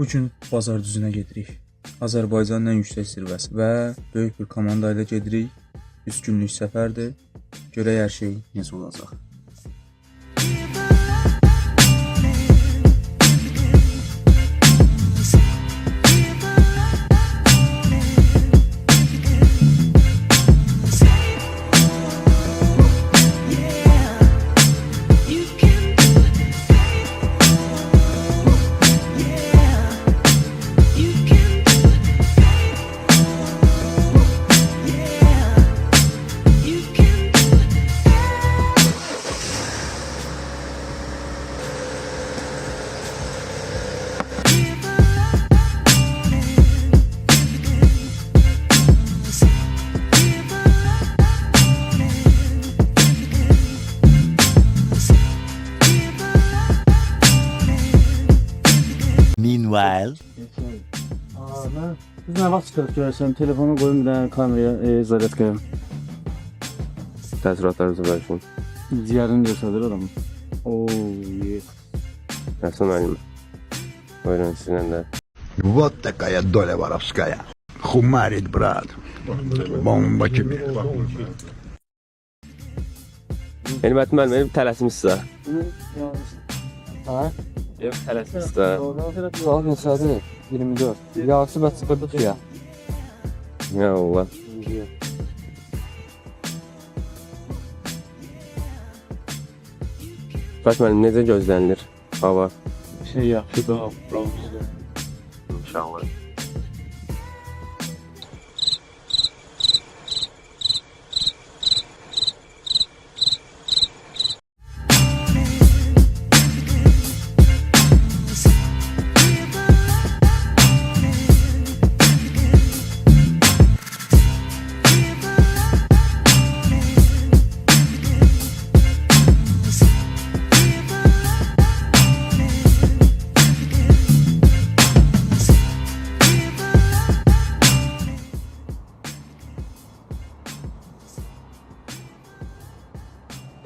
Bu gün bazar düzünə gedirik. Azərbaycanın ən yüksək zirvəsi və böyük bir komanda ilə gedirik. 3 günlük səfərdir. Görək hər şey necə olacaq. Meanwhile, Biz nə vaxt çıxırıq görəsən, telefonu qoyum bir dənə kameraya zarət qoyum. Təəssüratlarınızı bölüşün. Ciyərini göstərir adamı. Yes. Həsən Əlim. Buyurun sizinlə də. Вот такая доля воровская. Хумарит, брат. Бомба тебе. Elmət müəllim tələsim sizə. Ha? Yox, tələsim sizə. Saat neçədir? 24. Yağsı bəs çıxırdıq ya. Ya Allah. Fət müəllim, necə gözlənilir hava? Şey yaxşıdır. İnşallah.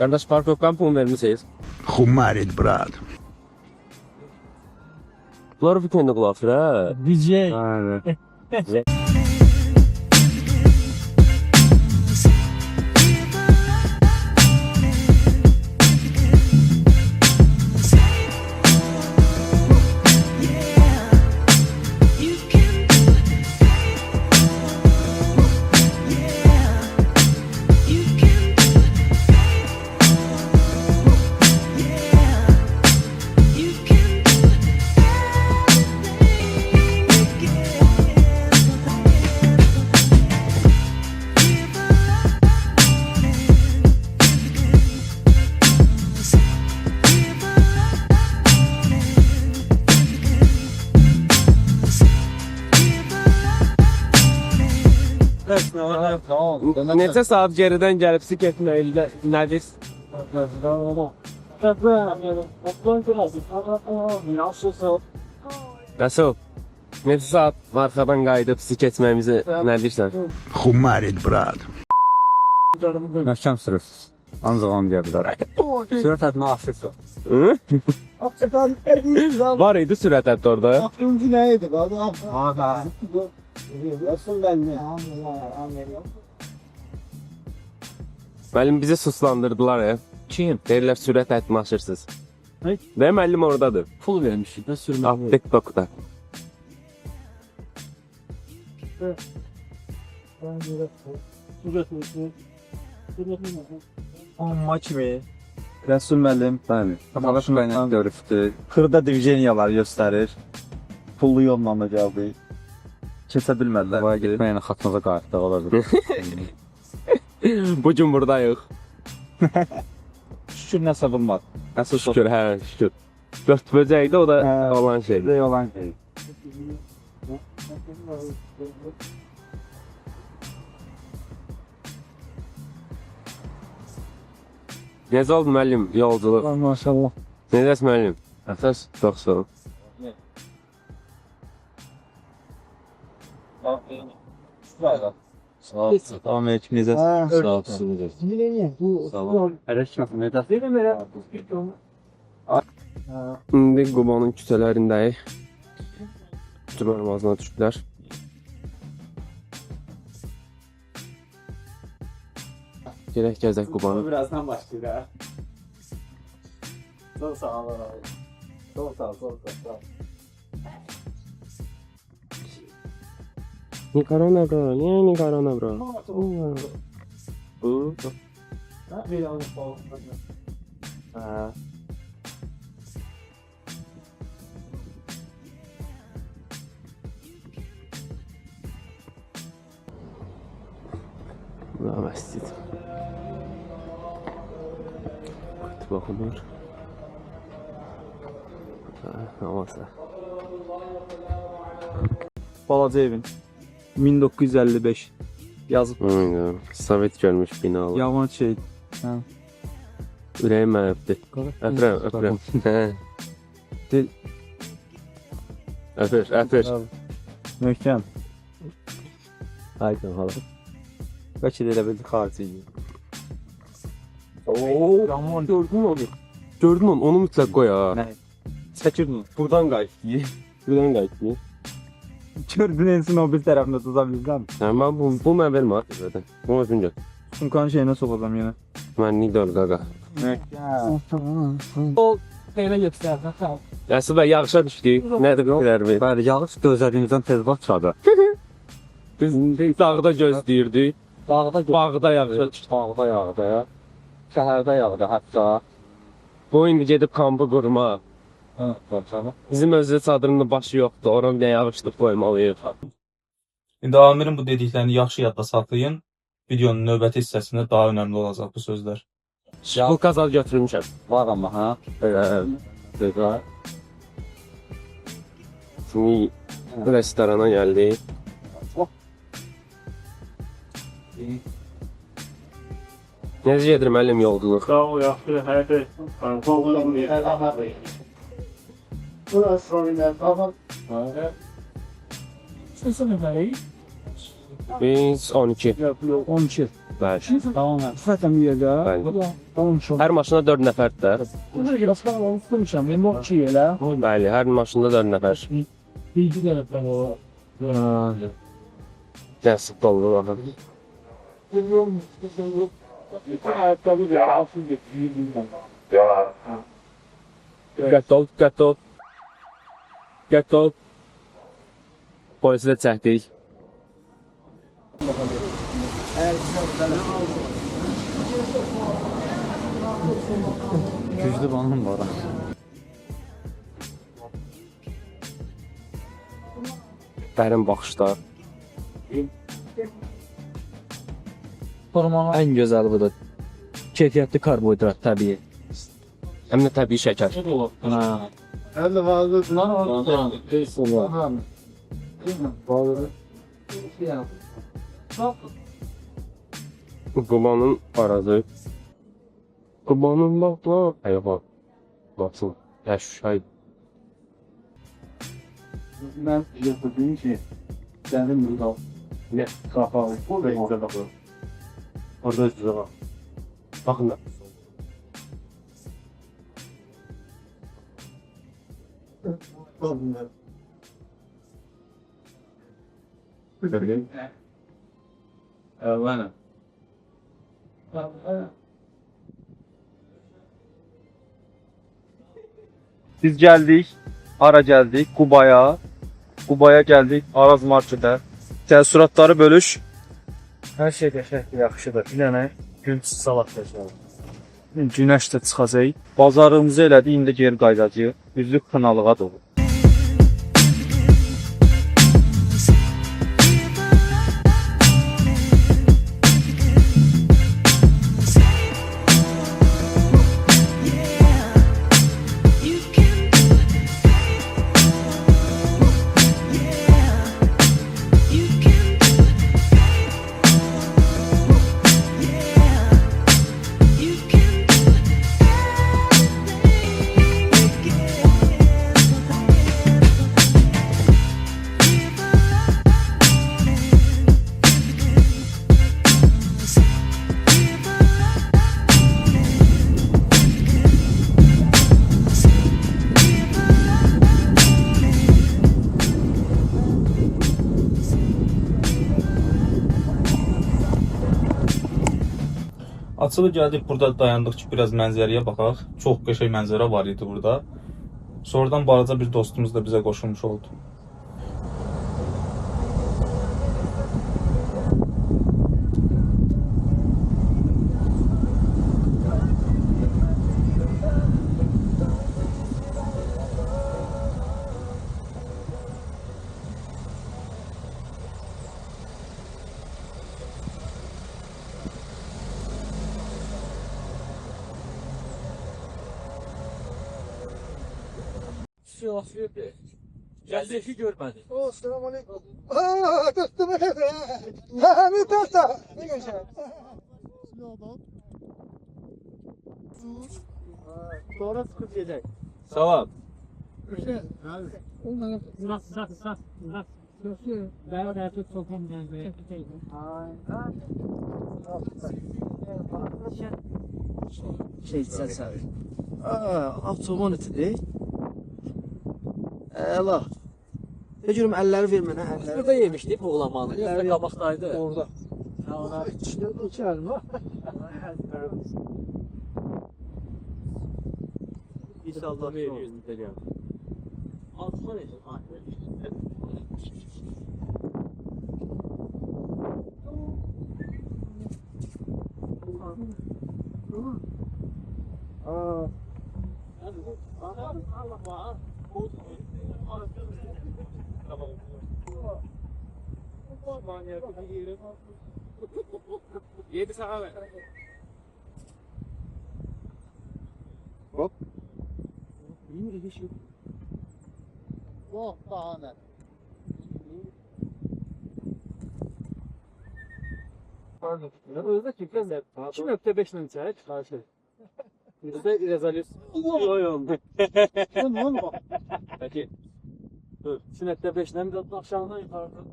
Qardaş, parkovkan pul vermişsiniz. Хумарит, брат. Bunlar bir kendi qulaqsır, hə? DJ. Aynen. Neçə saat geridən gəlib getməklə nədir? Rəsul, neçə saat arxadan qayıdıb sizi keçməyimizi nə deyirsən? Хумарит, брат. Möhkəm sürürsünüz. Ancaq onu deyə bilərək. Sürət hədini aşırsın. Var idi sürət hətta orada. Aklımcı neydi? Nasıl ben mi? Müəllim bizi suslandırdılar ya. Kim? Deyirlər sürət həddini aşırsınız. Hey. Və müəllim oradadır. Pul vermişik də sürmək. Ah, TikTok'da. Amma kimi. Rəsul müəllim. Bəli. Maşın ilə görübdü. xırda divizeniyalar göstərir. Pullu yolla da gəldi. Keçə bilmədilər. Buraya gedib mənə xatınıza qayıtdıq olabilir. Bu gün buradayıq. Şükür nəsəbim var. Əsas Şükür, hə, şükür. Dört böcəkdə o da olan şeydir. olan şey. Necə oldu müəllim yolculuq? Maşallah. Necəs müəllim? Əsas çox sağ ol. Sağ ol. Tamam, ekmeğinize sağ ol. İndi Qubanın küçələrindəyik. Bütün mənim ağzına düşdülər. Gerək gəzək Qubanı. Birazdan başlayır. Çok sağ ol. Çok sağ ol. Nikarana bro, niye Nikarana bro? Bu. Ha. Bura məscid. Kutu baxılır. Namazda. Balaca evin. 1955 yazıb. Aynen. Sovet görmüş binalar. Yaman şey. Ürəyim mən öpdü. Öpürəm. Dil. Öpür. Möhkəm. Haydi hala. Bəlkə də elə bildi xarici. Yaman gördün onu. Gördün onu mütləq qoy ha. Nə? Çəkirdin. Buradan qayıtdı. Buradan qayıtdı. Gördün ensin o bir tərəfində tuza bilirəm. Mən bu mən vermə zaten. Bu özün gör. Sumkanın şeyinə soxacam yenə. Mən Nidor qaqa. O elə götürsən. Yasıb yağışa düşdü. Nədir qərbi? Bəli, yağış gözlədiyimizdən tez başladı. Biz dağda gözləyirdik. Bağda yağışa düşdü. Bağda yağdı ya. Şəhərdə yağdı hətta. Bu indi gedib kampı qurmaq. Bizim özdə çadırının başı yoxdur. Oran bir yağışlıq qoymalıyıq. İndi Amirin bu dediklərini yaxşı yadda saxlayın. Videonun növbəti hissəsində daha önəmli olacaq bu sözlər. Bu qazal götürmüşəm. Var amma ha. Belə. Şimdi restorana geldik. Necə gedir müəllim yolculuq? Sağ ol, yaxşı, həyatı. Burası sorunlar, tamam. Sesini vereyim. Biz 12. 12. Bəli. Tamam, zaten bir yerde. Bəli. Tamam, çok. Hər maşına 4 nəfərdir. Burada biraz unutmuşam, benim o ki elə. Bəli, hər maşında 4 nəfər. Bilgi de ben o. Nəsib dolu baxın. Ayakkabı da alsın getireyim. Diqqətli ol, diqqətli ol. Diqqətli ol. Polisi də çəkdik. Güclü banım var. Dərin baxışlar. Ən gözəli budur. Keyfiyyətli karbohidrat təbii. Həm də təbii şəkər. Hadi bazı Qubanın arazı. Qubanın lafla. Eyvah. Baksın. Yaşay. ben yapırdığım şey. Senin burada. Ne? Kafalı. Bu da güzel bakıyor. Orada size bak. Bakın da. Bana. Biz gəldik, hara gəldik? Qubaya. Qubaya gəldik, Araz marketə. Təəssüratları bölüş. Her şey qəşəngdir, yaxşıdır. Bir dənə gün salat verəcəm. Günəş də çıxacaq. Bazarımızı elədik, indi geri qayıdacağıq. Üzlük kınalığa doğru. Açılıb gəldik, burada dayandıq ki, biraz mənzərəyə baxaq. Çox qəşəng mənzərə var idi burada. Sonradan balaca bir dostumuz da bizə qoşulmuş oldu. Gəldi ki, görmədi. O, selam aleyküm. Aa, dostum. Ha, ne tata? Ne geçer? Sonra çıxıb gedək. Salam. Avtoban itidir. Əla. Ne görüm əlləri ver mənə, əlləri. Burada yemişdik buğlamanı. Yoxsa qabaqdaydı. Orada. İki əlim var. İnşallah veriyoruz. Yedi sana ver. Hop. Oh, bahane. Pardon. Özde çıkın da 2.5'nin çək. Karşı. Bizde rezolüsyon oldu. Ne oldu? Peki. Dur. 2.5'den bir aşağıdan yukarıda.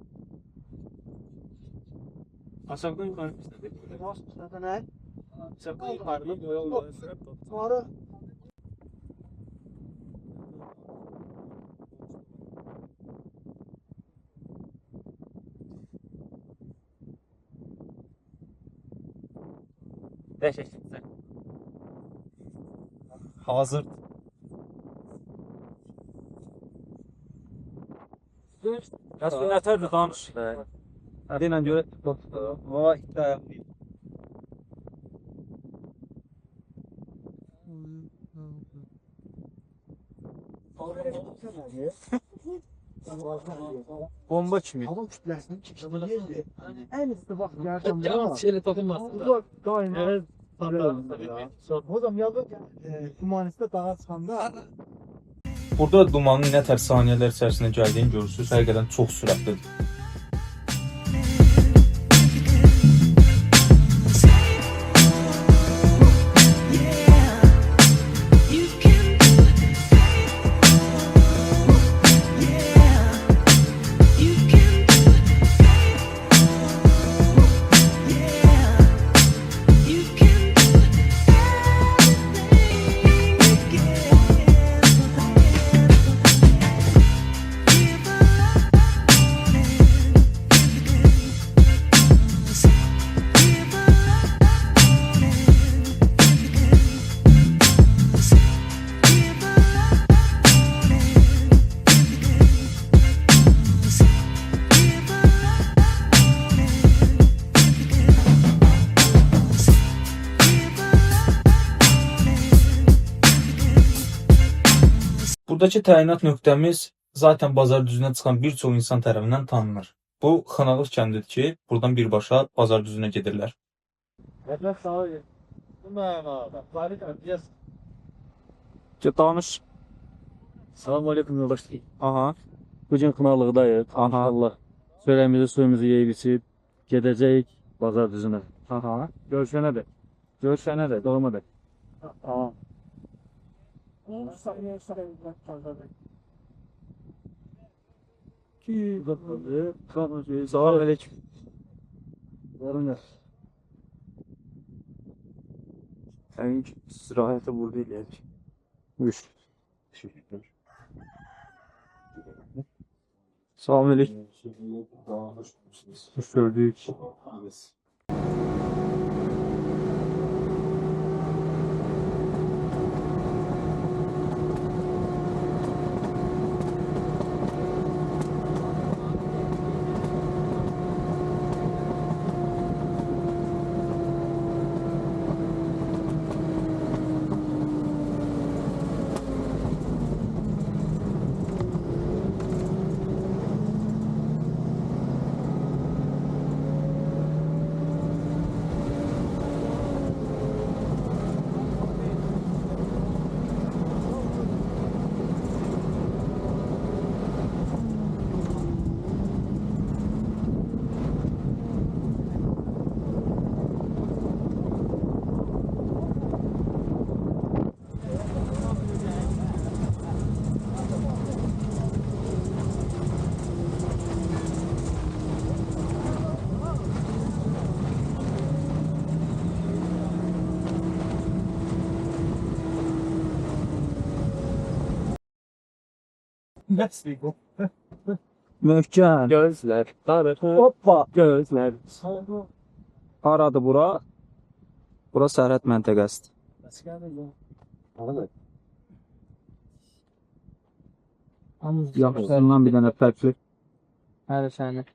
Aşağıdan yukarı istedik. Zaten ne? Aşağıdan yukarıda yol Sonra Hazır. Nasıl nətərdir danış. Deyinə görə vay dayanmayın. Bomba kimi. hava kütlesinin çıkışını geldi. En üstü bak gerçekten var. Şeyle takılmaz. Burada daima. Evet. Hocam yazın humaniste dağa çıkanda Burada dumanın nə tər saniyələr içərisində gəldiyini görürsünüz. Həqiqətən çox sürətlidir. Buradakı təyinat nöqtəmiz zaten bazar düzünə çıxan bir çox insan tərəfindən tanınır. Bu Xınalıq kəndidir ki, buradan birbaşa bazar düzünə gedirlər. Hədəf sağ ol. Bu mənada. Zalit əmdiyyəz. Danış. Salam aleyküm yoldaş. Aha. Bugün Xınalıqdayıq. Allah. Çörəyimizi, suyumuzu yeyib içib gedəcəyik bazar düzünə. Aha. Görüşənə də. Görüşənə də. Doğma da. Tamam. Ki bakalım. Kanıcı. Salam aleyküm. Yarın Sənin istirahəti burada eləyək. Buyur. Salam aleyküm. Hoş gördük. Möhkəm. Gözler darır. Hoppa. Gözler. Haradır bura? Bura sərhəd məntəqəsidir. Yaxşılarından bir dənə fərqli. Her sene.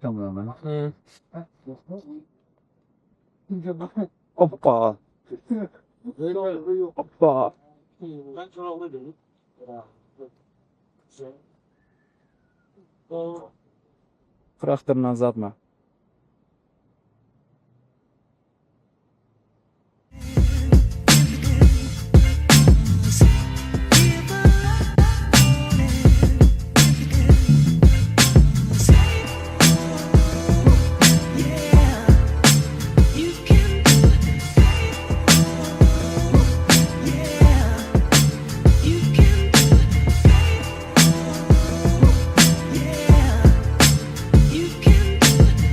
Tamam. Hı. Hoppa. Hoppa. Traktorla zadla. You can do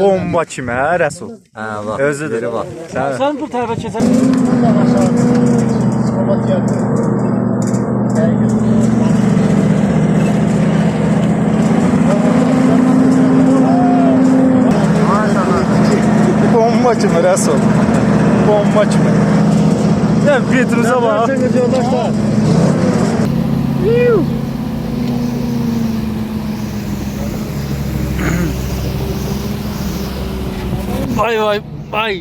Bomba kimi hə Rəsul? Hə, bax. Özüdür. Bax. Sən bu tarafa keçən. bomba kimi Rəsul. Bomba kimi. Sən Petruz'a bax. Vay vay vay.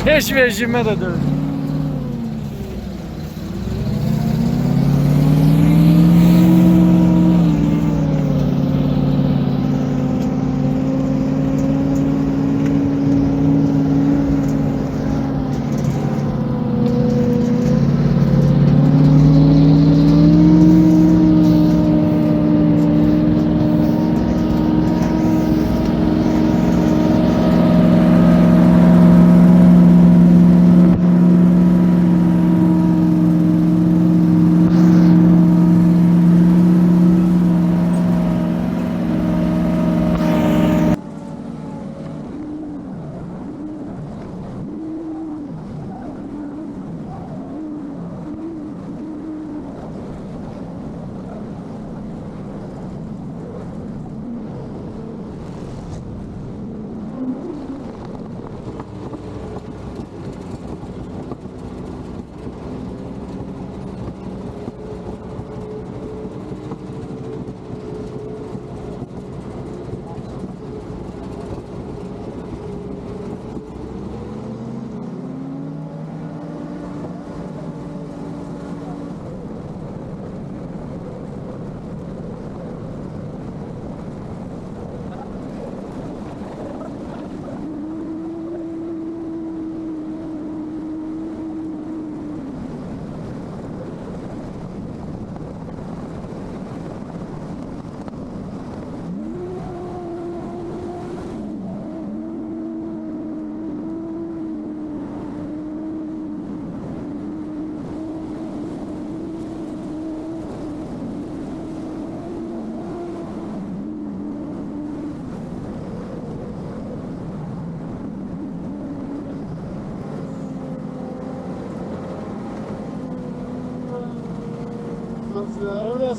Heç verjimə də deyil.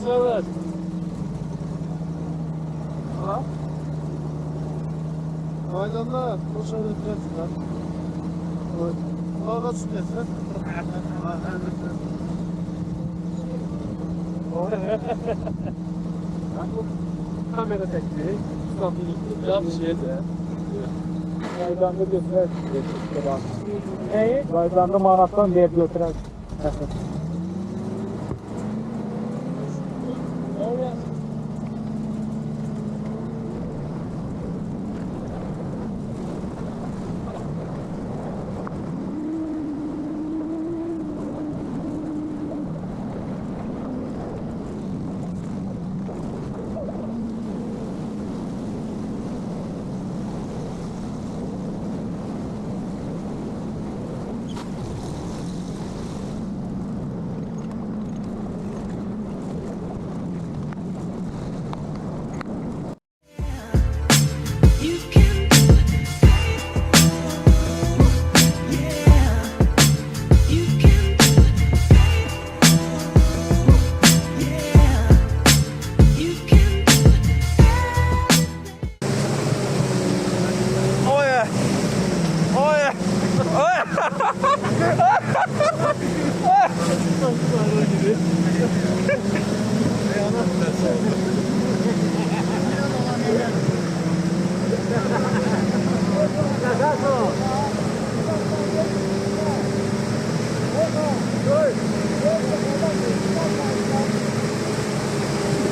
Evet. Aydanlar, koşar etmezler. Ağaç etmezler. Kamera tekniği, stabilik, yap şeyde. Aydanda götürür. Aydanda manattan verip götürür.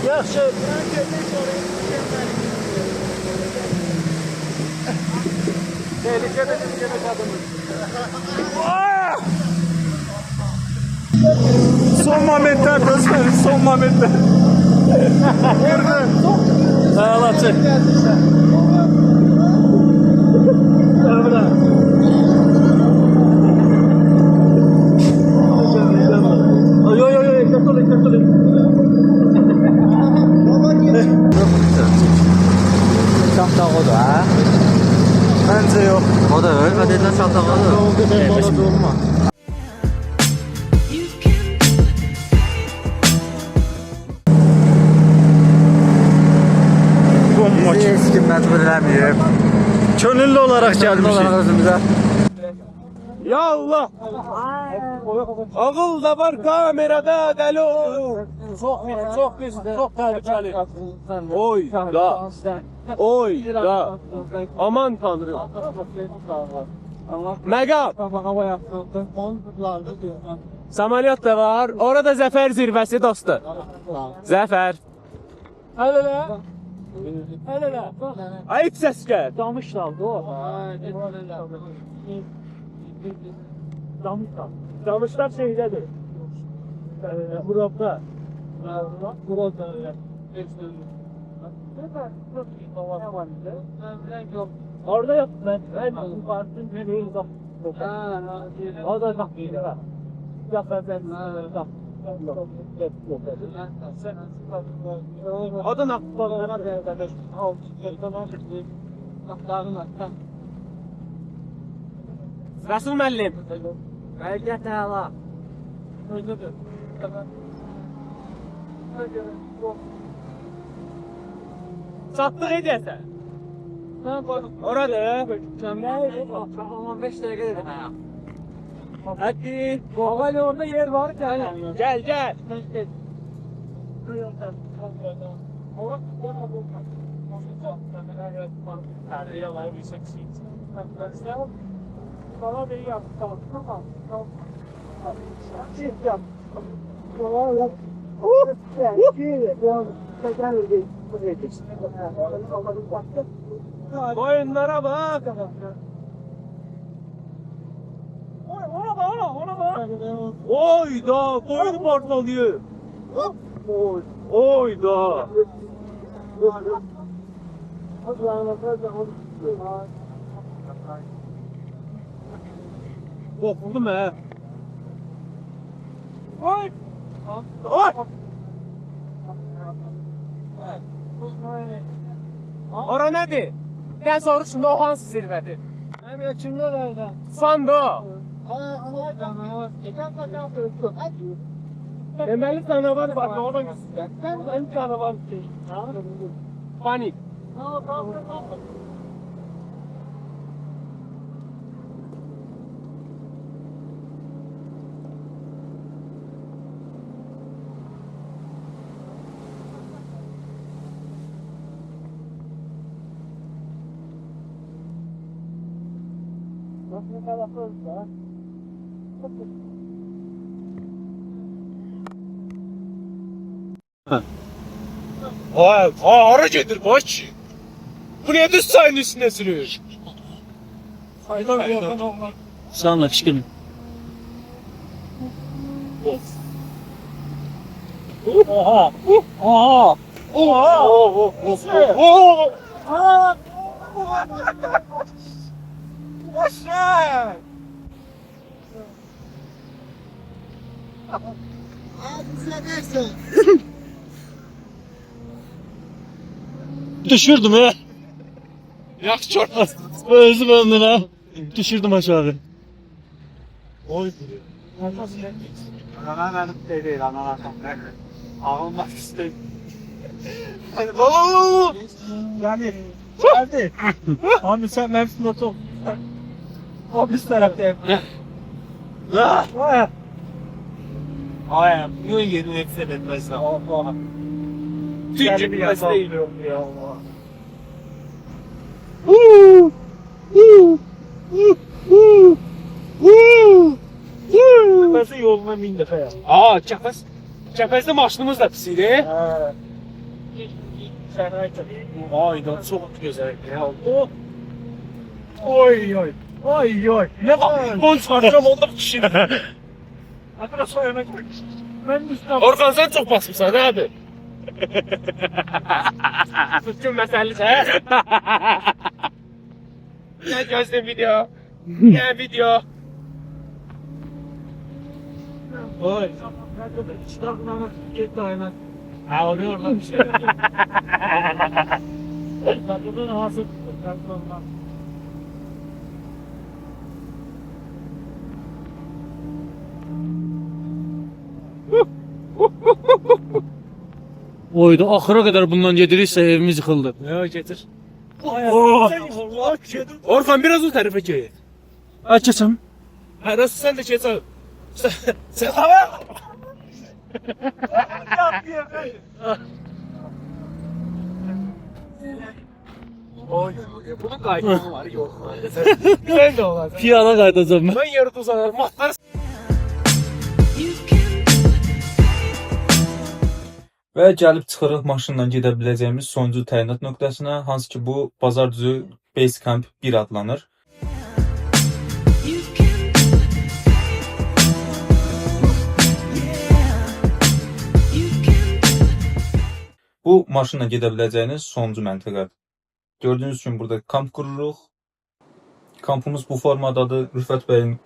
Yaxşı. Tehlikede bizim adımız. Son momentler dostlar, son momentler. Sağ çek. Şahtağı da. Bence yok. O da öyle. Kadetler şahtağı da. Bomba. Eski məcbur eləməyib. Könüllü olarak gelmişik. Olarak özümüzə. Ya Allah! Ağıl da var kamerada deli ol. Çok tehlikeli. Oy da. Oy da. Aman tanrım. Megal. Samolyot da var. Orada Zafer zirvesi dostlar. Zafer. Hele. Ayıp ses gel. Damışlar o. Camışlar şeydedir. Burada. Orada yok. Ben Partinin bir o da bak. Ya ben o da nak. Resul müəllim. Belki Teala. Çatdıq edəsən. Orada. 15 dakika dedim ya. Hadi. Hala orada yer var yani. Gel gel. Boyunlara bak. Oy da boyun parçalıyor. Oy da. Korktum he. Oy. Oy. Ora nədir? Dən soruşun, o hansı zirvədir? Hem kimler öyle? Sando. Deməli canavar var, oradan götürürlər. Ben canavar şey. Panik. Nasıl kalafız da? Ara gedir baş. Bu niye düz sayın üstüne sürüyor? Fayda yok olmaz. Sanla pişkin. Oha! Oha! Düşürdüm ya. Yak çortmaz. Özüm öndün ha. Düşürdüm aşağı. Oy. Ana benim şey değil, ana ağılmak isteyim. Yani geldi. Abi sen mevsimde otur. O biz tarafta hep. Ay, bu yeni eksenet mesela. Allah. Tüccar bir mesleği. yok ya Allah. Nasıl yoluna bin defa ya? Aa, kəpəzli maşınımız da pis idi. Ay da çok güzel ya. Oy oy. Oy oy. Ne bak? Bon çıxaracam onda kişi. Hatta soyana koy. Ben üstüne Orxan sən çox basmısan, nədir? Bütün məsələsi. Nə gözlüm video? Nə video? Oy. Çıkartmama git aynen. Ha oluyorlar bir şey. Tatlıdan havası çıkartmam. Oydu axıra qədər bundan gediriksə evimiz yıxıldı. Ne getir? Orhan biraz o tarafa gel. Açacağım. Ha nasıl sen de geçsen. Sen Oy, bunun kaydı var yok. Sen de olasın. Piyana qaydacağım mən. Ben yarıda uzanırım. Matlar Və gəlib çıxırıq maşınla gedə biləcəyimiz sonuncu təyinat nöqtəsinə, hansı ki bu Bazardüzü Basecamp 1 adlanır. Bu maşınla gedə biləcəyiniz sonuncu məntəqədir. Gördüyünüz kimi burada kamp qururuq. Kampımız bu formadadır. Rüfət bəyin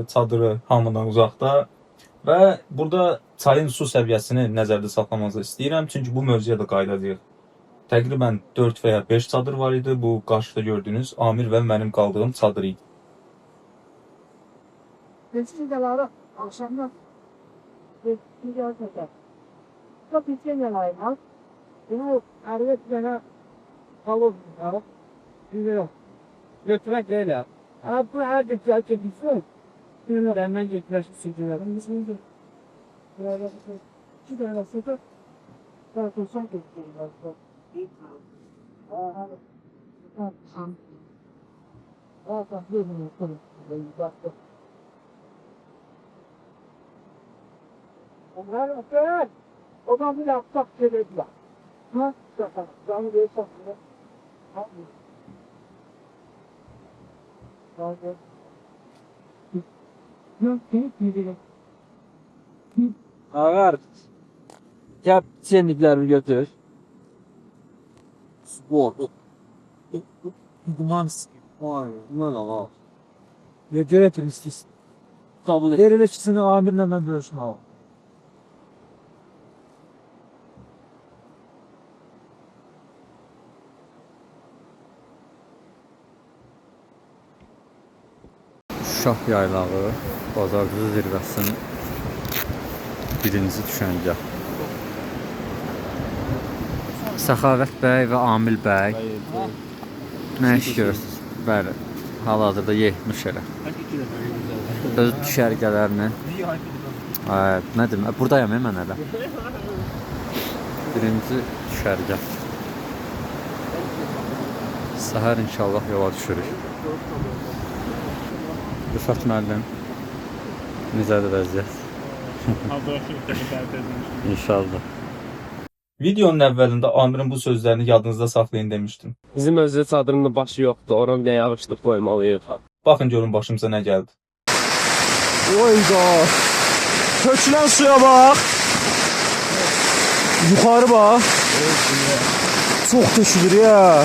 çadırı hamıdan uzaqda. Və burada çayın su səviyyəsini nəzərdə saxlamanızı istəyirəm. Çünki bu mövzuya da qayıdacağıq. Təqribən 4 və ya 5 çadır var idi. Bu qarşıda gördüyünüz Amir və mənim qaldığım çadır idi. Geçti de var akşamdan. Geçti gerçekten. Çok istemiyorlar ya. Bunu arayıp bana kalır ya. Bilmiyorum. Götürmek değil ya. Ama bu her bir gerçek bir şey. Hemen götürmek istiyorum. Bizim de. Böyle bir şey. Şu da nasıl da. Ben kursan götürüyorum. Onlar öper. O zaman bir yapsak söylediler. Ha? Sakın. Canı bir sakın. Ha? Hadi. Yok, değil. Ağar. Gel senliklerimi götür. Spor. Duman sıkıyor. Vay, duman ama. Götür etmişsiniz. Kabul et. Derine çıksın amirle ben görüşüm abi. Şah yaylağı, Bazardüzü zirvəsinin birinci düşəngah. Səxavət bəy və Amil bəy nə iş görürsünüz? Bəli, hal-hazırda 70 elə. Öz düşərgələrini nə deyim, buradayam mən hələ. Birinci düşərgah. Səhər inşallah yola düşürük. Rüfət müəllim, necədir vəziyyət? İnşallah. Videonun əvvəlində Amirin bu sözlərini yadınızda saxlayın demişdim. Bizim özdə çadırın da başı yoxdur. Oran bir yağışlıq qoymalıyıq. Baxın görün başımıza nə gəldi. Oyda. Tökülen suya bak. Yukarı bak. Çok tökülür ya.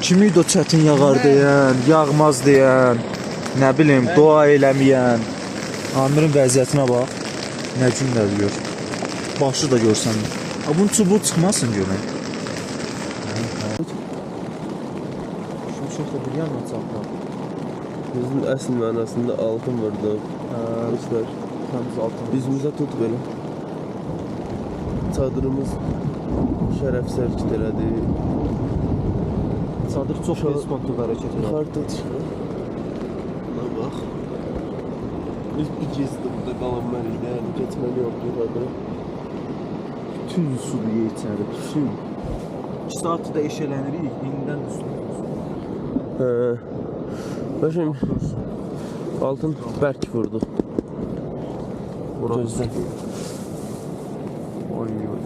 Kimiydi o çətin yağar deyən, yağmaz deyən, nə bilim, dua eləməyən. Amirin vəziyyətinə bax. Nə günlər gör. Başı da görsən. Bunun çubuğu çıxmasın görən. Şu çox da bir yana çaplar. Bizim əsl mənasında altın vurdu. Dostlar, Təmiz altın. üzümüzə tut belə. Çadırımız şərəf sərkit elədi. Çadır çox pis kontrol hərəkət edir. Yuxarıda çıxır. Buna bax. Biz bir gezdi burada qalan mən idi. Yəni getməli yoxdur yuxarıda. Bütün suyu içəri, bütün. 2 saatı da eşələnirik, indidən üstünə. Başım altın bərk vurdu. Gözdən. Oy oy.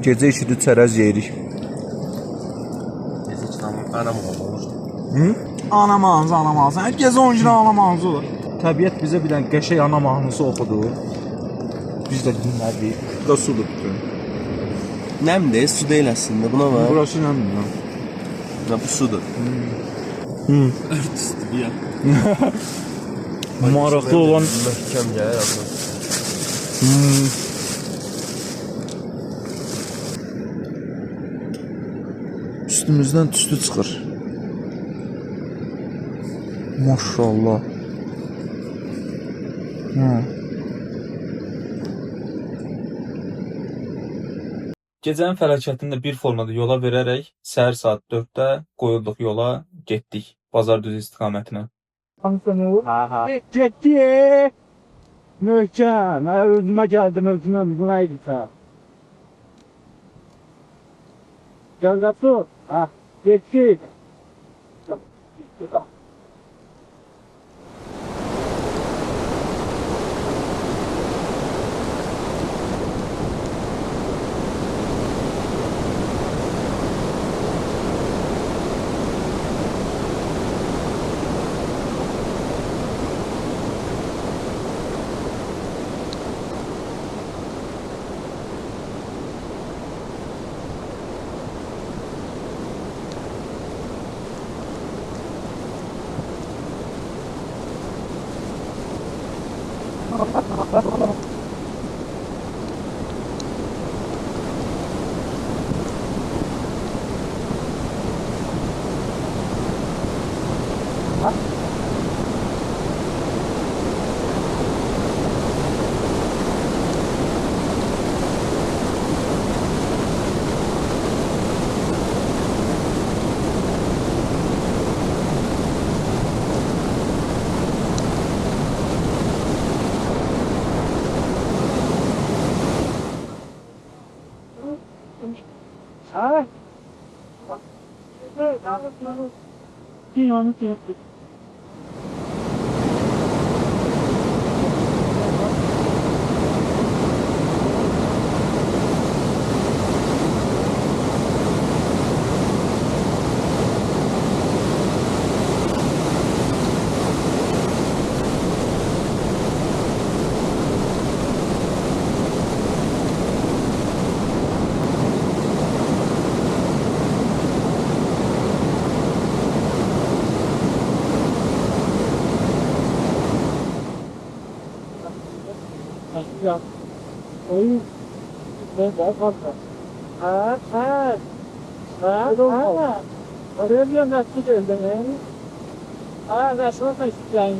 Gecə işidir çərəz yeyirik. Neyse ki anam olmuşdu. Hı? Ana mahnısı, ana mahnısı. Hər gecə 10 gün ana mahnısı olur. Təbiət bizə bir dənə qəşəng ana mahnısı oxudu. Biz də dinlədik. Da sudur bütün. Nəmdir, su deyil əslində. Buna bax. Burası nəmdir lan? Bu sudur. Hı. Örtüsüdür ya. maraqlı olan Möhkəm gəlir axı. üstümüzdən tüstü çıxır. Maşallah. Gecənin fəlakətində bir formada yola verərək səhər saat 4-də qoyulduq yola, getdik Bazardüzü istiqamətinə. Getdi. Möhkəm. Özümə gəldim, özümə idi sağ. Gəldə ha, getdi. Ha? Onu Ya. Oyun. Ben daha fazla. Ha. Oraya bir nasıl geldi ne? Nasıl isteyen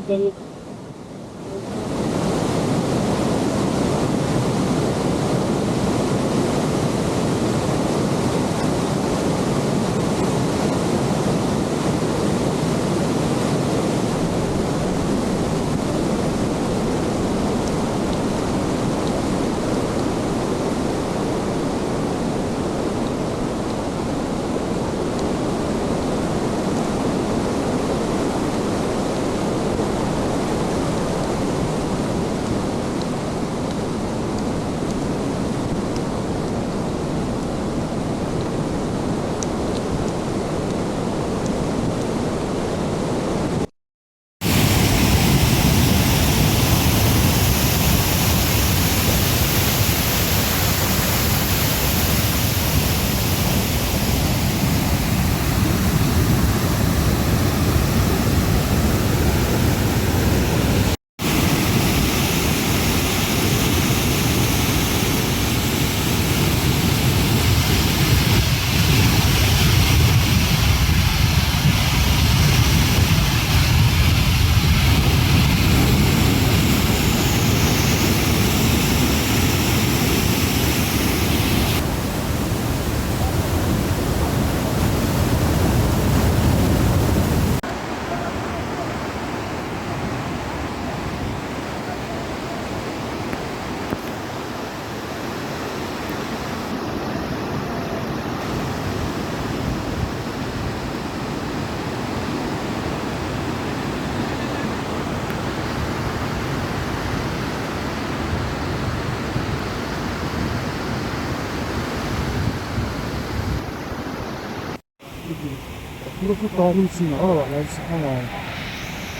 Burası tarih için Allah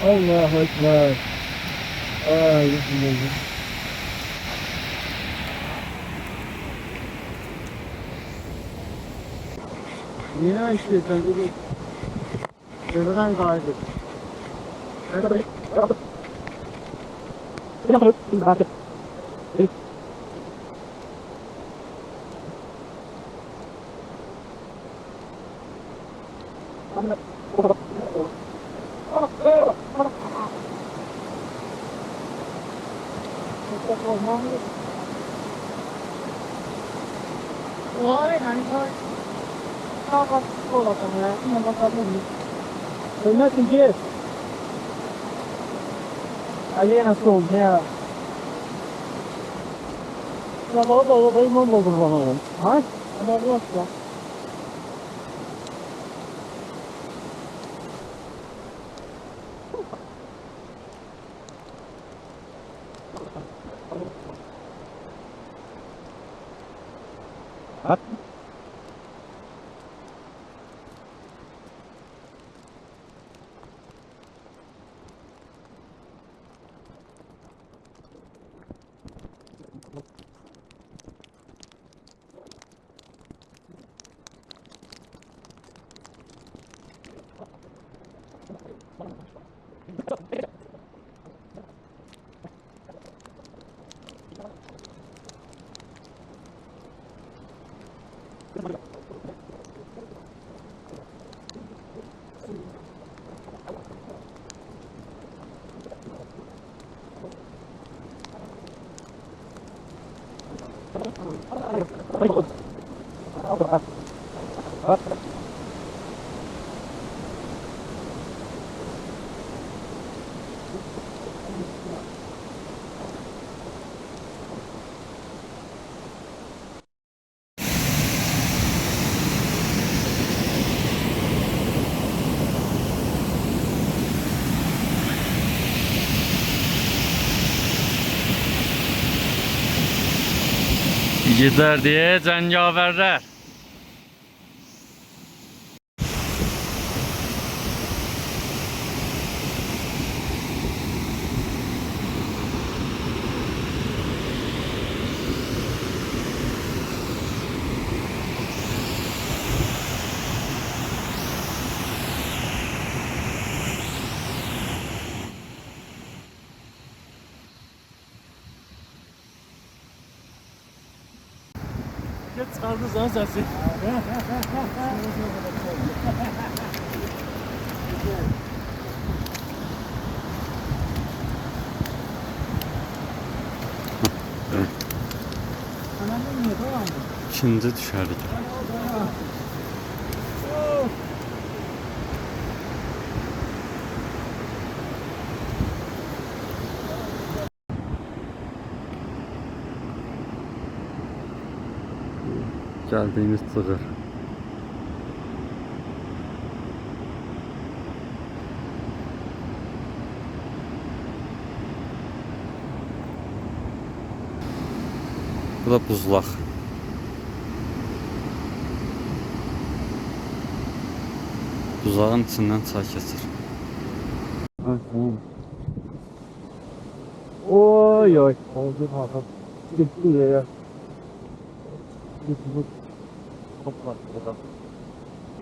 Allahu Ekber. Ay Bismillah. Yine işte sen de buradan kaydı. Ôi, anh thôi. Có cô là còn lại, nhưng mà có mình. Đừng nói chuyện kia. Ali nasıl oldu ya? Ya baba benim olmadı bana. Ha? Ama yok ya. Gider diye cəngavərlər. Çıkardınız lan sesi. İkinci düşərik. Gəldiyimiz Cığır. Bu da buzlaq. Buzağın içindən çay keçir. Oy oy. Oldu Hakan. Gitti ya. Gitti. Toplar burada.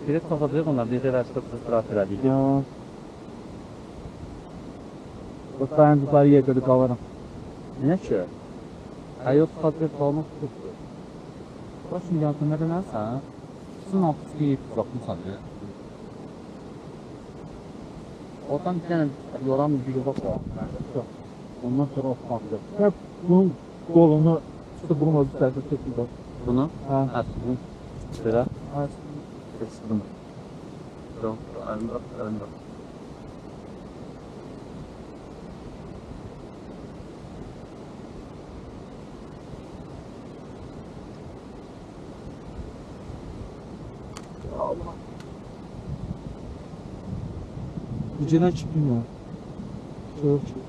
Direkt kapatacak onlar. Bir de rastlık ısrar edelim. Ya. O sayıntıkları yekedi kavarım. Ne ki? Ayot kapatacak kalmak tuttu. Başın yansın neden alsa? Sizin altı gibi bakım sanıyor. Oradan bir tane yoran bir yolak var. Ondan sonra o kalktı. Hep bunun kolunu işte bunun özü tersi çekildi. Bunu? Ha. Aslında. Sıra. Ha. Kestim. Yok. Arında. Geceden çıktım ya. Çok çok.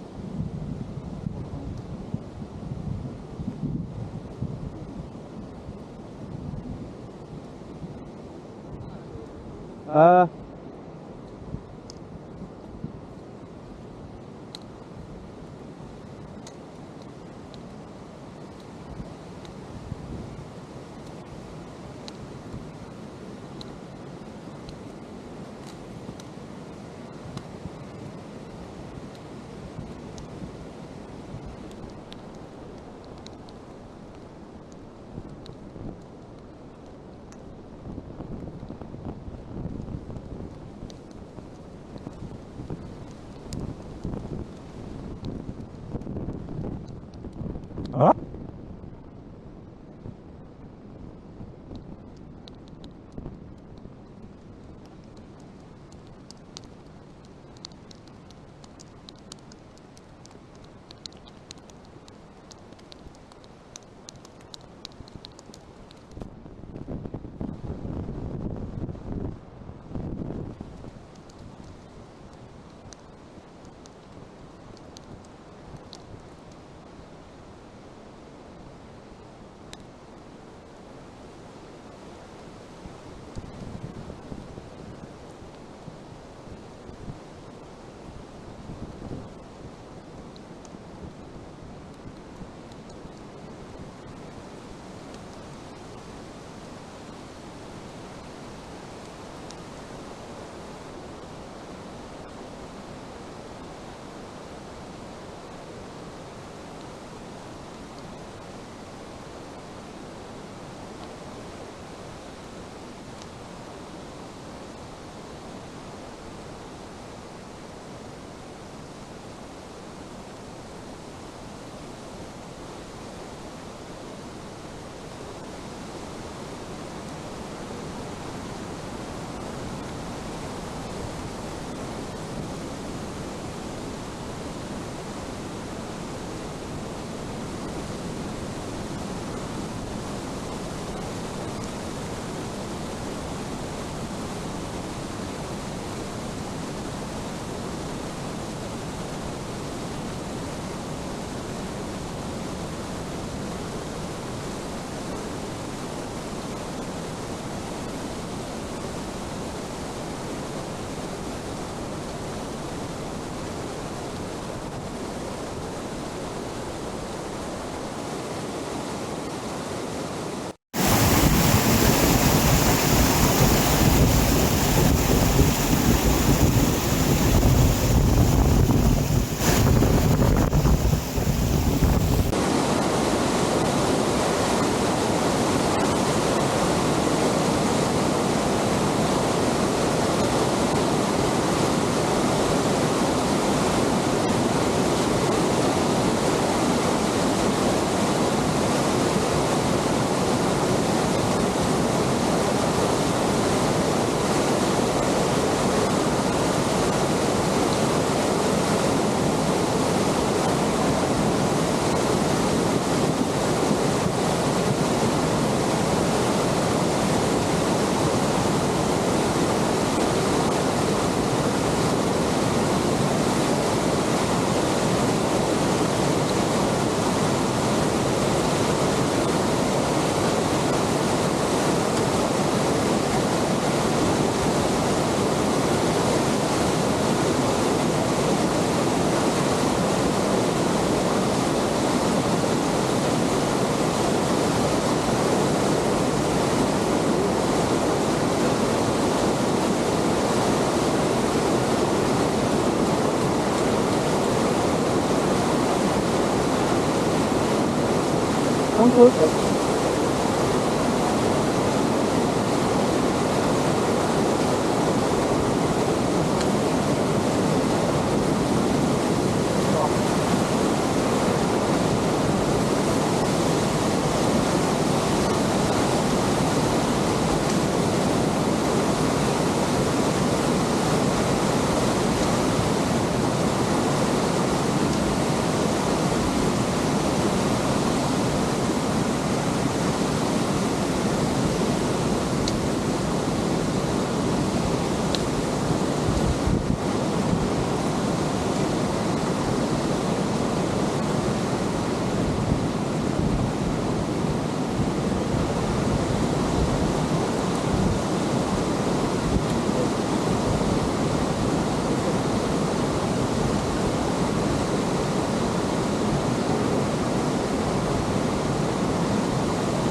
Ha.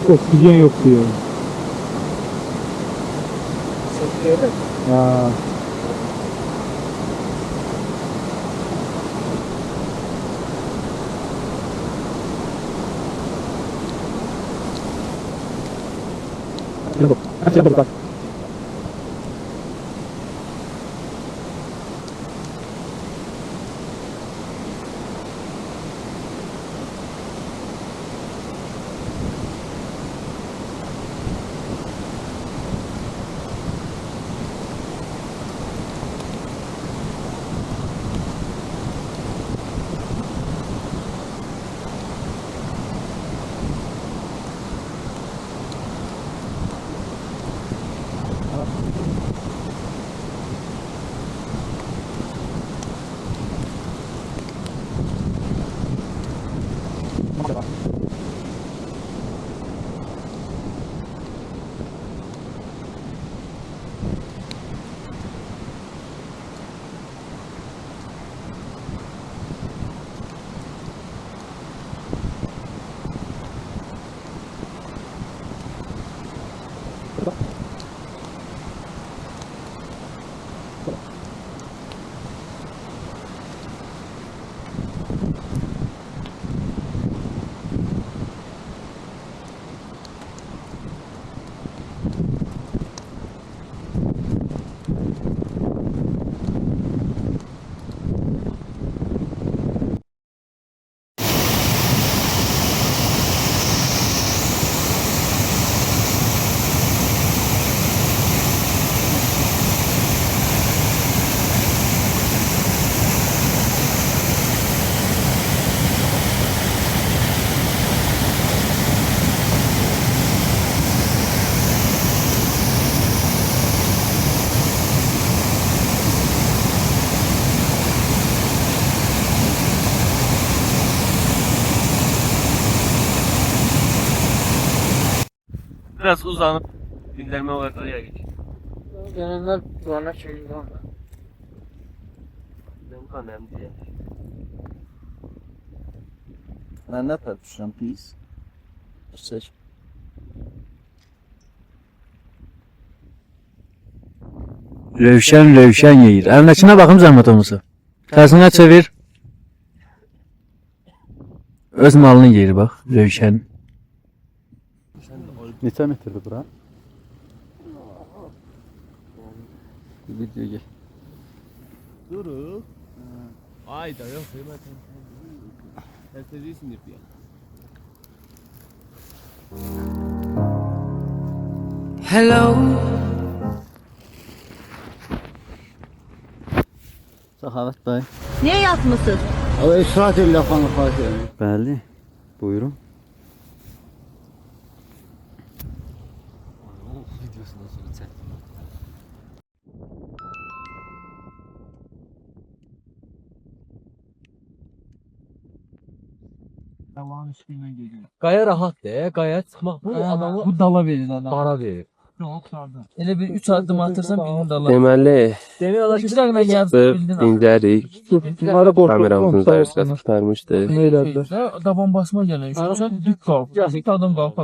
Oksijen yok diyor. Ya. Bak. Biraz uzanıp dinlenme olarak oraya geç. Gelenler bana şeyinde var. Bu önemli değil. Mən nə tərpişəm pis? Seç. Rövşən yeyir. Əlindəkinə baxım zəhmət olmasa. Tərsinə çevir. Öz malını yeyir bax, Rövşən. Neçə metrdir bura? Video gel. Duruk. Ayda yok. Erteleysin yapıyor. Saxavət bəy. Niye yatmışsınız? O israt el lafını xahiş edirəm. Bəli. Buyurun. Qaya rahatdır, qaya çıxmaq bu adamı bu dala verir adam. Dara verir. Yox, sardı. Elə bir 3 addım atırsan birini dala. Deməli, Demək olar ki, bir dəqiqə mən gəldim bildin. incəlik. Bunları qorxu. Kameramızın dayısı tutarmışdı. Nə elədilər? Daban basma gələn. Sən dük qalx. Bir adam qalxa.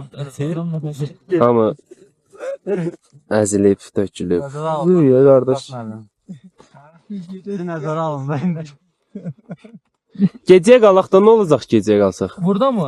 Amma əzilib, dökülüb. Buyur qardaş. Nəzərə alın bəndə. Gecəyə qalaq da nə olacaq gecəyə qalsaq? Burada mı?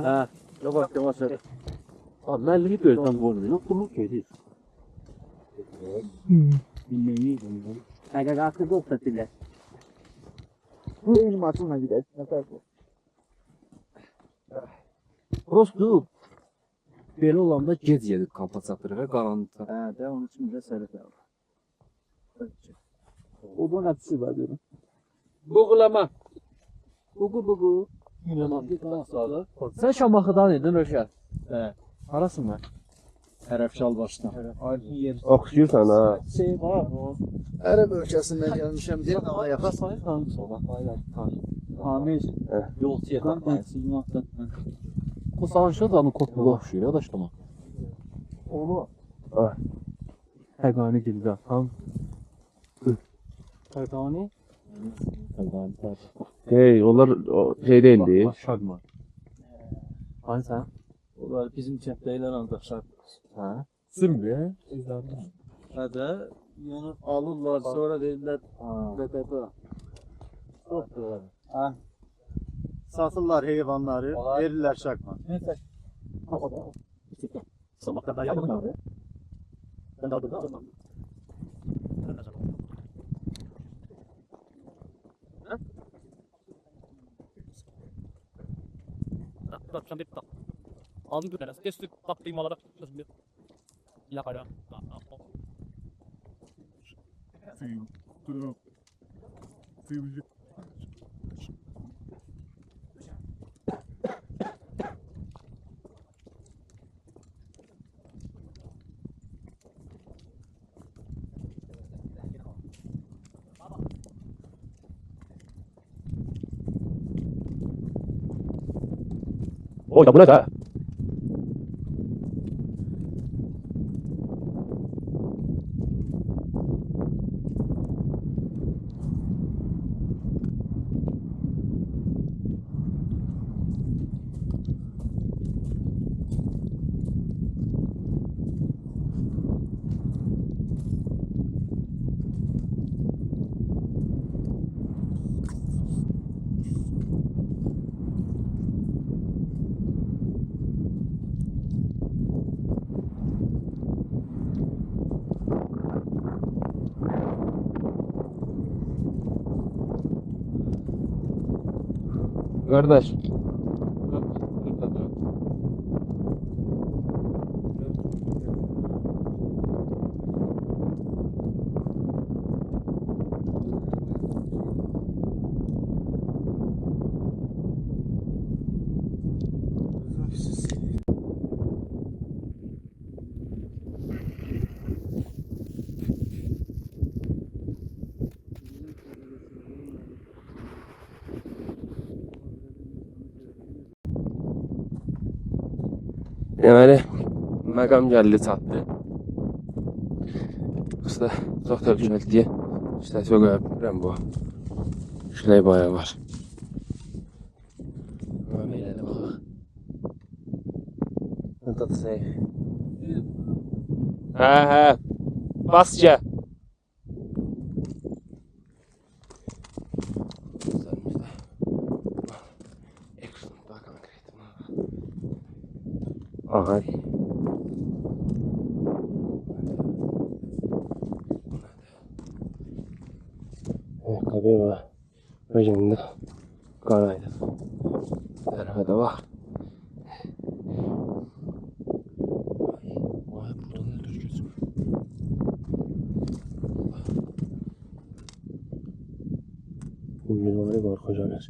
Ha, yavaş yavaş. Abi ben de görsem bu arada. Yok bunu kedi. Bilmeyi bunu. Aga akıllı olsa bile. Benim açımdan gidelim. Prosto. Belə olanda gec yedik kampa çatırıq, qaranlıqda. Hə, də onun üçün də sərif var. O da nəticə var deyirəm. Buğulama. Bugu. Sən Şamaxıdan idin Röşən? Hə. Harasın mən? Tərəfşal başdan. Aydın yer. Oxşuyursan ha. Şey var o. Ərəb ölkəsindən gəlmişəm deyən ama yaxas. Sayıqdan sonra. Hamil. Yol çiğdən sizin haqqında. O savaşa da kopyala oxşuyur ya daşlama. Onu Həqani gildə. Tam. Həqani? hey, onlar şey değildi. Şagman. Hani sən? Onlar bizim kənddə ancaq şart. Hə? Simbi? Hə də, onu alırlar, sonra deyirlər, bədədə. Hə. Satırlar heyvanları, verirlər şaqman. Sabah kadar yapmadın abi. Ben de aldım. Sen bir tak. Aldım bir tane. Kestik taktayım alarak. Bir yakara. Oy da bu ne de? Kardeş. Deməli, məqam gəldi çatdı. Usta çox təhlükəli deyə işlətmə qoya bilmirəm bu. Şüley bayağı var. Belə də baxaq. Burada da şey. Hə. Basca. Aha. Ayakkabı var. Önce karaydı. Tarafa da bak. Vay burada ne gözüküyor? Bu yılları var kocanız.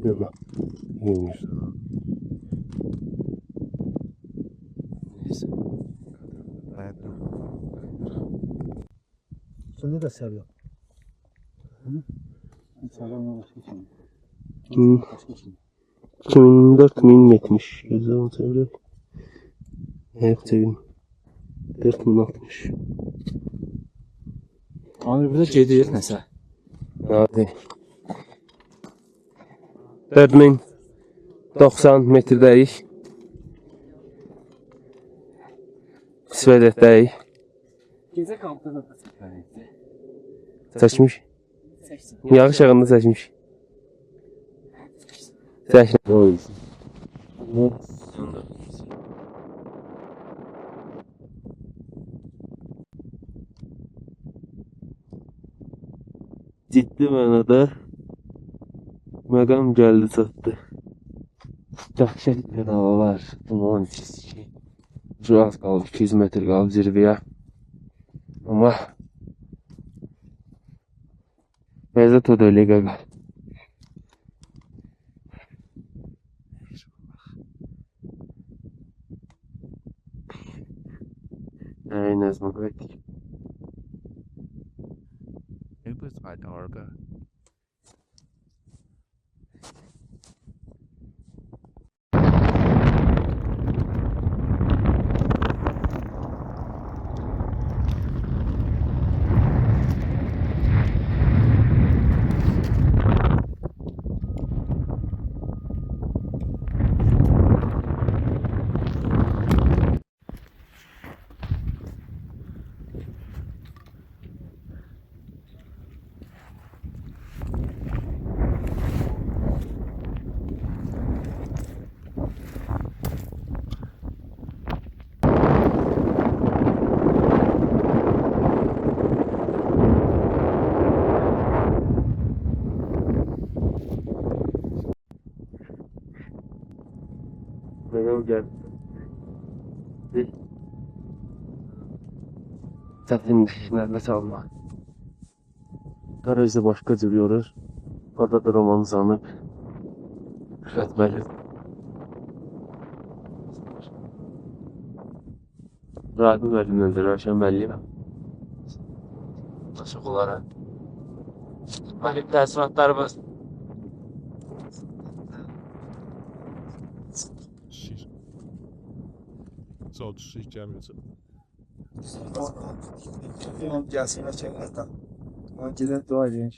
Yok mu? İyiymiş. Neyse. Seni de seviyor. Hı. 4070 yazalım tabii. Evet tabii. 4060. Amir burada gedir nəsə. Hadi. 4090 metrdəyik. Svedet'dəyik. Gecə kampda da Çəkmiş. Yağış yağında çəkmiş. Çəkmiş. Ciddi mənada məqam gəldi çatdı. Dəhşət bir hava var. Aman çizgi. Az qaldı, 200 metr qaldı zirvəyə. Amma Mezde todo öyle gaga. Aynen смотрите. Gel. Zaten nefes alma. Garajda başka duruyoruz. Orada da romanı sanıp üretmeli. Rahatı bölümündür, Rövşənbəlli. Açıq olaraq. Bakıb təəssüratlarımız. Co, 30 minuty. Gelsin gerçekten. Önceden dua edin.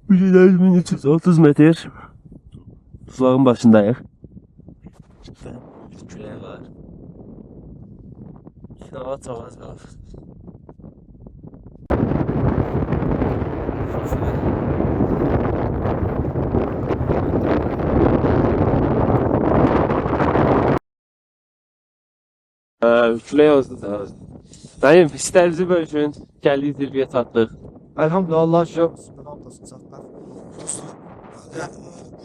Ücret 1330 metr. Tuzlağın başındayıq. Külək var. Hava çok az qalır. Külək olsun da. Dayım, hisslərinizi bölüşün. Gəldik zirvəyə çatdıq. Elhamdülillah Allah şükür.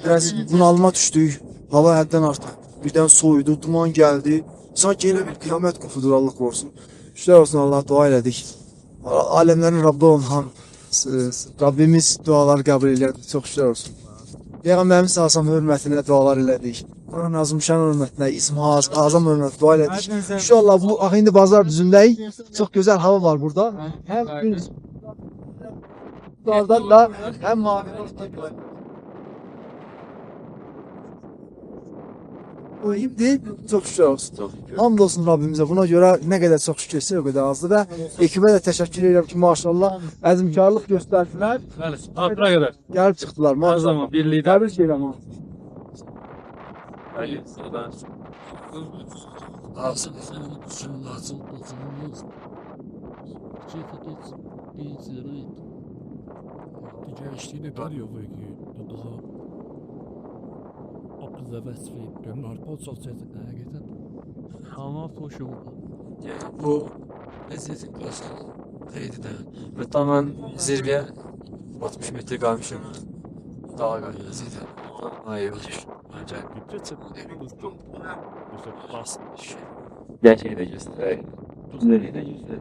Biraz bunalıma düşdük. Hava həddən artıq. Birdən soyudu, duman gəldi. Sanki elə bir qiyamət qopudur, Allah qorusun. Şükürlər olsun, Allah dua elədik. Aləmlərin Rabbi olan Rabbimiz duaları qəbul edir. Çox şükürlər olsun. Peyğəmbərimiz salsam hörmətinə dualar elədik. Quran Azimüşşan hörmətinə, İsmi Azam hörmətinə dua elədik. İnşallah bu indi bazar düzündəyik. Çox gözəl hava var burada. Həm gün Dağdan da hem mavi mühim değil, çok şükür olsun. Hamdolsun Rabbimize. Buna göre ne kadar çok şükür etse o kadar azdır ve ekibe de teşekkür ederim ki maşallah əzmkarlıq gösterdiler. Hatıra kadar. Gelip çıktılar Her maşallah. zaman birliği de. Tebrik ederim ama. Ali, sıradan. Ağzını sen tutsun, lazım tutsunuz. Çift bir zırhı. Geçtiğinde geliyor bu ki daha akılda vesveyip dönür. Pot sosyetine giden. Ama hoş oldu. Bu lezzetin klasını neydi de. Ve tamamen zirveye 60 metre kalmışım. Daha galiba zaten. Hayır. Bence Jeszcze pas. Gerçeği de göster. Güzelliği de göster.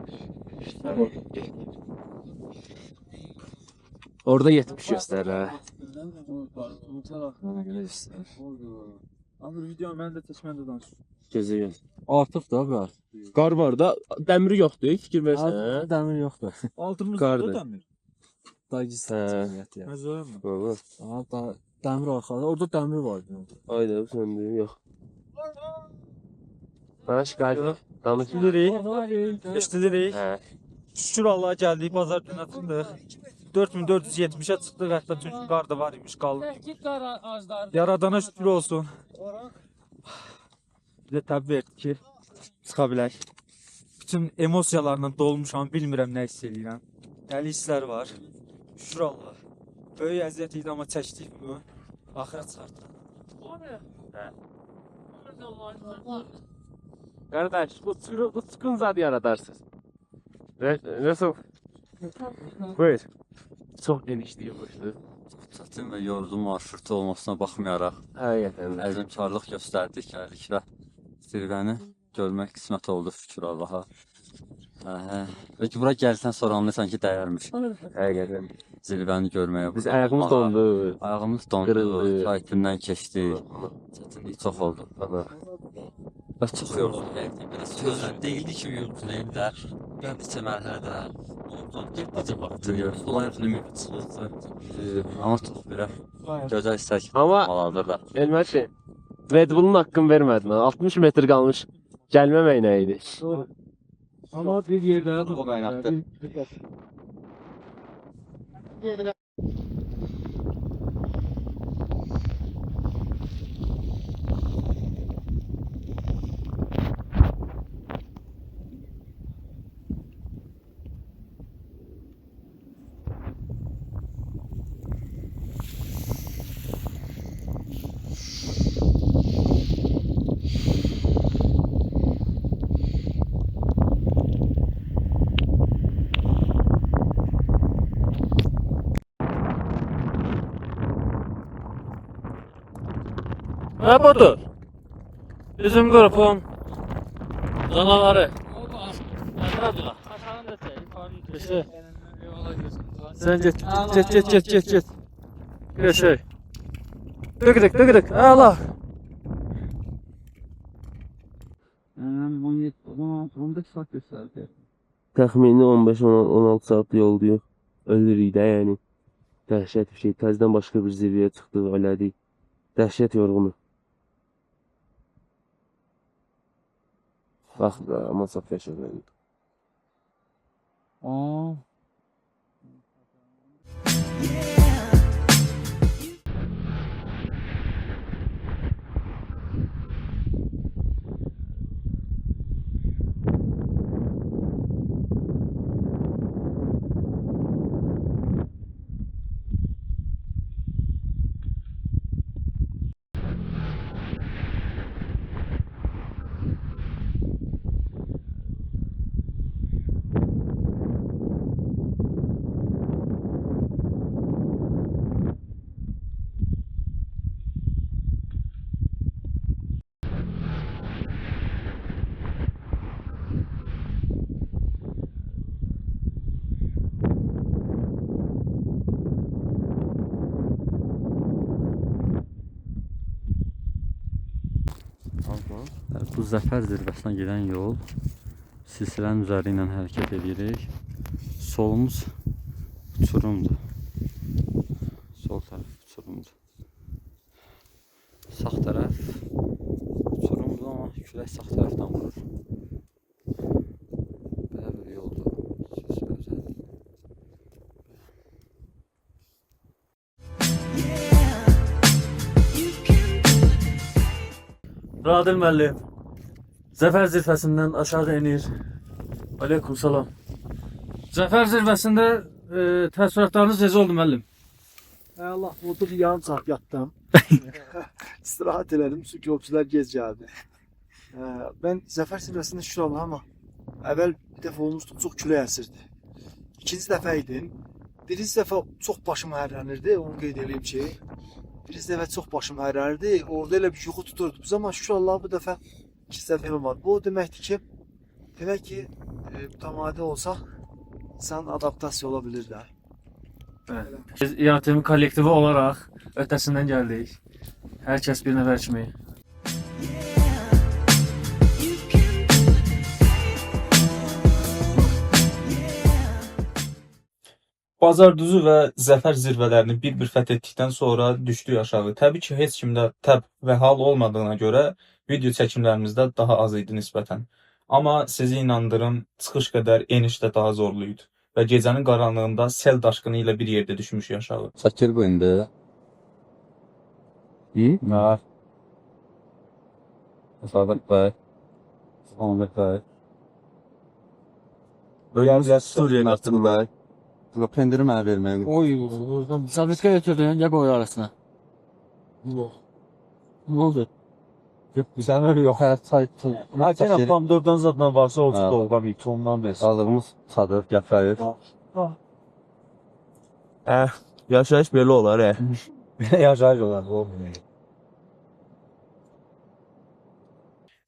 Orada 70 göster ha. Ama video ben de teşmende danışıyorum. Gözü yön. Artıq da biraz. Qar var da, dəmiri yoxdur, fikir versən. Dəmir yoxdur. Altımızda Qardır. da demir. Dayı səmiyyət ya. Məzələr mi? Baba. Aha da dəmir arxada. Orada dəmir var. Ayda bu söndü, yox. Bana şikayet yok. Danışılırıq. Eşidirik. Hə. Şükür Allah'a gəldik, bazar günü çıxdıq. 4470-ə çıxdıq, hətta çünki qar da var imiş, qalın. Yaradana şükür olsun. Bir də təbii verdik ki, çıxa bilək. Bütün emosiyalarla dolmuşam, bilmirəm nə hiss edirəm. Dəli hisslər var. Şükür Allah. Böyük əziyyət idi, amma çəkdik bunu. Axıra çıxartdıq. Qardaş, bu çıxın zad yaradarsınız. Nasıl? Buyur. Çox genişliyi başladı. Çətin və yorucu marşrutu olmasına baxmayaraq Həqiqətən. əzmkarlıq göstərdik, gəldik və zirvəni görmək qismət oldu, şükür Allaha. Peki bura gəlsən sonra anlayırsan ki, dəyərmiş Həqiqətən. zirvəni görməyə. Biz ayağımız dondu. Ayağımız dondu, Qırıldı. çaytından keçdi, çətinlik çox oldu. Və çox yorucu gəldi, biraz sözlər deyildi ki, yorucu deyil də, bir neçə mərhələdə getdikcə baxdırıyor, dolayı limit çıxırdı. Amma çox belə gözəl istək Amma olmalıdır da. Elməşi, Red Bull'un haqqını vermədin. 60 metr qalmış. Gəlməmək nə idi? Ama bir yerde O qaynaqdır. Ne budur? Bizim grubun canavarı. İşte. Sen get. Yaşay. Döküdük. Allah. 17 saat gösterdi. Təxmini 15-16 saat yol diyor. Ölürük də yəni. Dəhşət bir şey. Təzədən başqa bir zirvəyə çıxdıq, elədik. Dəhşət yorğunu. Bax da, amma çox yaşadım. Aa. Bu Zəfər zirvəsinə gedən yol silsilənin üzəri ilə hərəkət edirik. Solumuz uçurumdur. Sol tərəf uçurumdur. Sağ tərəf uçurumdur, amma külək sağ tərəfdən vurur. Belə bir yoldur. Silsilə üzəri. Radil müəllim. Zəfər zirvəsindən aşağı enir. Aleyküm salam. Zəfər zirvəsində təəssüratlarınız necə oldu müəllim? Allah oldu bir yarım saat yattım. İstirahat elədim. Su köprülər gec gəldi. Ben Zəfər zirvəsində şükür Allah'a ama əvvəl bir dəfə olmuşdu, çox külək əsirdi. İkinci dəfə idim. Birinci dəfə çox başım hərlənirdi, onu qeyd edeyim ki. Birinci dəfə çox başım hərlənirdi, orada elə bir yuxu tuturdu. Biz ama şükür Allah'a bu dəfə ikinci dəfə olmadı. Bu deməkdir ki, mütəmadi olsaq, insan adaptasiya ola bilir də. Biz İATM kollektivi olaraq ötəsindən gəldik. Hər kəs bir nəfər kimi. Bazardüzü və Zəfər zirvələrini bir-bir fəth etdikdən sonra düşdük aşağı. Təbii ki, heç kimdə təb və hal olmadığına görə Video çəkimlərimizdə daha az idi nisbətən. Amma sizi inandırım, çıxış qədər eniş də daha zorlu idi və gecənin qaranlığında sel daşqını ilə bir yerdə düşmüşük aşağı. Çəkir bu indi. İyi? Var. Sadık Bey. Sadık Bey. Böylece Suriye'nin artırı Bey. Bu pendiri mənə verməyin. Oy, Sabit'e götürdün ya boy arasına. Ne oldu? Sən öyle yok. Hər saytı. Həqiqətən pomidordan zadla varsa o Ha. dolğa bir tondan versin. Sağlığımız Sadık Gəfəyev. Yaşayış belə olar, Yaşayış olar, olmuyor.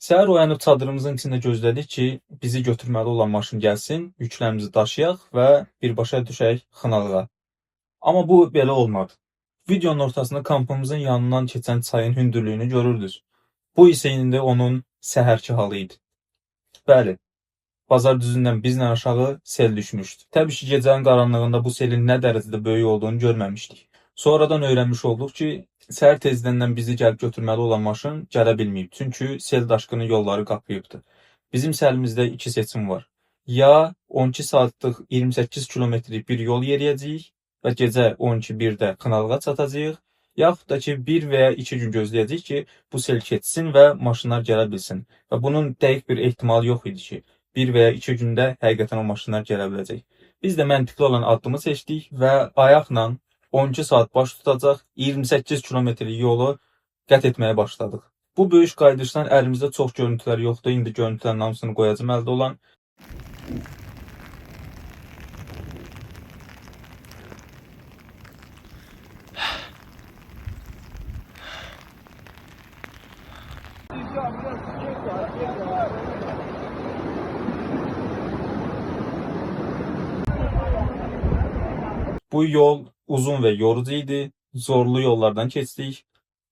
Səhər oyanıb çadırımızın içində gözlədik ki, bizi götürməli olan maşın gəlsin, yüklərimizi daşıyaq və birbaşa düşək Xınalığa. Amma bu belə olmadı. Videonun ortasında kampımızın yanından keçən çayın hündürlüyünü görürdünüz. Bu isə indi onun səhərki halı idi. Bəli, bazar düzündən bizlə aşağı sel düşmüşdü. Təbii ki, gecənin qaranlığında bu selin nə dərəcədə böyük olduğunu görməmişdik. Sonradan öyrənmiş olduq ki, səhər tezdən bizi gəlib götürməli olan maşın gələ bilməyib. Çünki sel daşqını yolları qapıyıbdı. Bizim səlimizdə iki seçim var. Ya 12 saatlıq 28 kilometrlik bir yol yeriyəcəyik və gecə 12:01-də Xınalığa çatacağıq, yaxud da ki, 1 və ya 2 gün gözləyəcəyik ki, bu sel keçsin və maşınlar gələ bilsin. Və bunun dəqiq bir ehtimalı yox idi ki, 1 və ya 2 gündə həqiqətən o maşınlar gələ biləcək. Biz də məntiqli olan addımı seçdik və ayaqla 12 saat baş tutacaq 28 kilometrlik yolu qət etməyə başladıq. Bu böyük qayıdışdan əlimizdə çox görüntülər yoxdur. İndi görüntülərin hamısını qoyacağım əldə olan. Bu yol uzun və yorucu idi. Zorlu yollardan keçdik.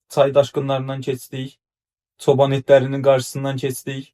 Çay daşqınlarından keçdik. Çoban itlərinin qarşısından keçdik.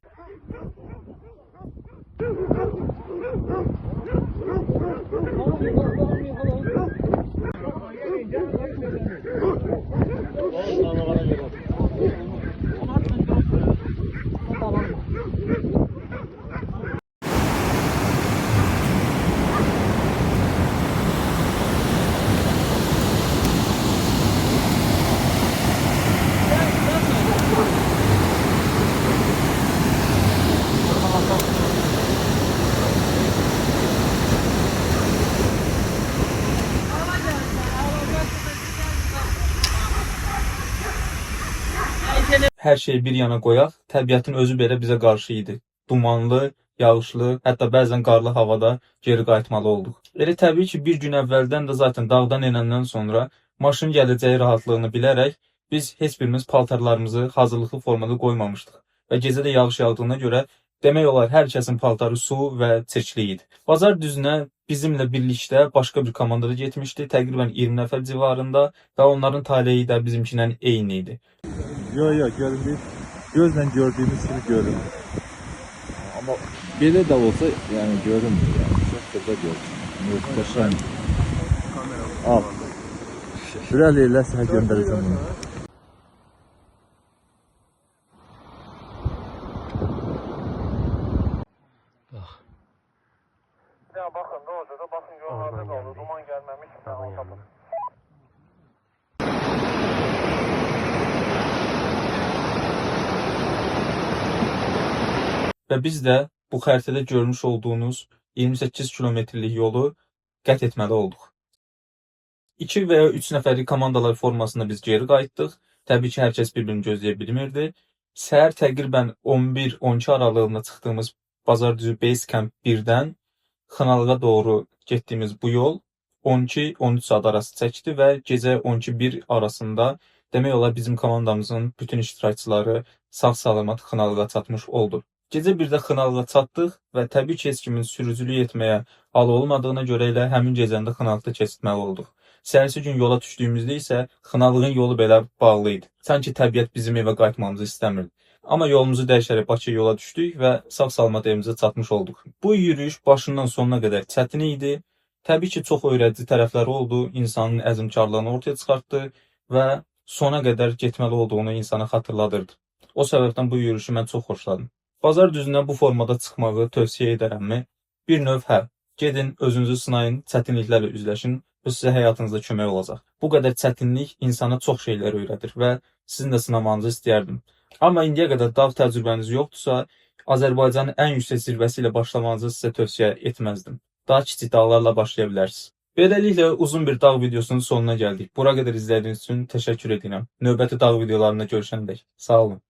Hər şeyi bir yana qoyaq, təbiətin özü belə bizə qarşı idi. Dumanlı, yağışlı, hətta bəzən qarlı havada geri qayıtmalı olduq. Elə təbii ki, bir gün əvvəldən də zaten dağdan enəndən sonra maşın gələcəyi rahatlığını bilərək biz heç birimiz paltarlarımızı hazırlıqlı formada qoymamışdıq. Və gecə də yağış yağdığına görə demək olar hər kəsin paltarı su və çirkli idi. Bazar düzünə bizimlə birlikdə başqa bir komanda da getmişdi, təqribən 20 nəfər civarında və onların taleyi də bizimkindən eyni idi. Yo, görünür. Gözlə gördüyümüz kimi görünür. Amma belə də olsa, yəni görünmür. Yəni, çox gözəl görünür. Möhtəşəm. Al. Şuraya elə sənə göndərəcəm bunu. Ya baxın, da orada da baxın yollarda qaldı, duman gəlməmiş, mən tapın. Və biz də bu xəritədə görmüş olduğunuz 28 kilometrlik yolu qət etməli olduq. 2 və ya 3 nəfərlik komandalar formasında biz geri qayıtdıq. Təbii ki, hər kəs bir-birini gözləyə bilmirdi. Səhər təqribən 11-12 aralığında çıxdığımız Bazardüzü Base Camp 1-dən Xınalığa doğru getdiyimiz bu yol 12-13 saat arası çəkdi və gecə 12-1 arasında demək olar bizim komandamızın bütün iştirakçıları sağ-salamat Xınalığa çatmış oldu. Gecə 1-də Xınalığa çatdıq və təbii ki, heç kimin sürücülük etməyə halı olmadığına görə elə həmin gecəndə Xınalıqda keçirtməli olduq. Səhərsi gün yola düşdüyümüzdə isə Xınalığın yolu belə bağlı idi. Sanki təbiət bizim evə qayıtmamızı istəmirdi. Amma yolumuzu dəyişərək Bakıya yola düşdük və sağ-salamat evimizə çatmış olduq. Bu yürüyüş başından sonuna qədər çətin idi. Təbii ki, çox öyrədici tərəfləri oldu, insanın əzmkarlığını ortaya çıxartdı və sona qədər getməli olduğunu insana xatırladırdı. O səbəbdən bu yürüyüşü mən çox xoşladım. Bazar düzündən bu formada çıxmağı tövsiyə edərəmmi? Bir növ hə. Gedin, özünüzü sınayın, çətinliklərlə üzləşin. Bu sizə həyatınızda kömək olacaq. Bu qədər çətinlik insana çox şeylər öyrədir və sizin də sınamanızı istəyərdim. Amma indiyə qədər dağ təcrübəniz yoxdursa, Azərbaycanın ən yüksək zirvəsi ilə başlamanızı sizə tövsiyə etməzdim. Daha kiçik dağlarla başlaya bilərsiniz. Beləliklə uzun bir dağ videosunun sonuna gəldik. Bura qədər izlədiyiniz üçün təşəkkür edirəm. Növbəti dağ videolarında görüşəndək. Sağ olun.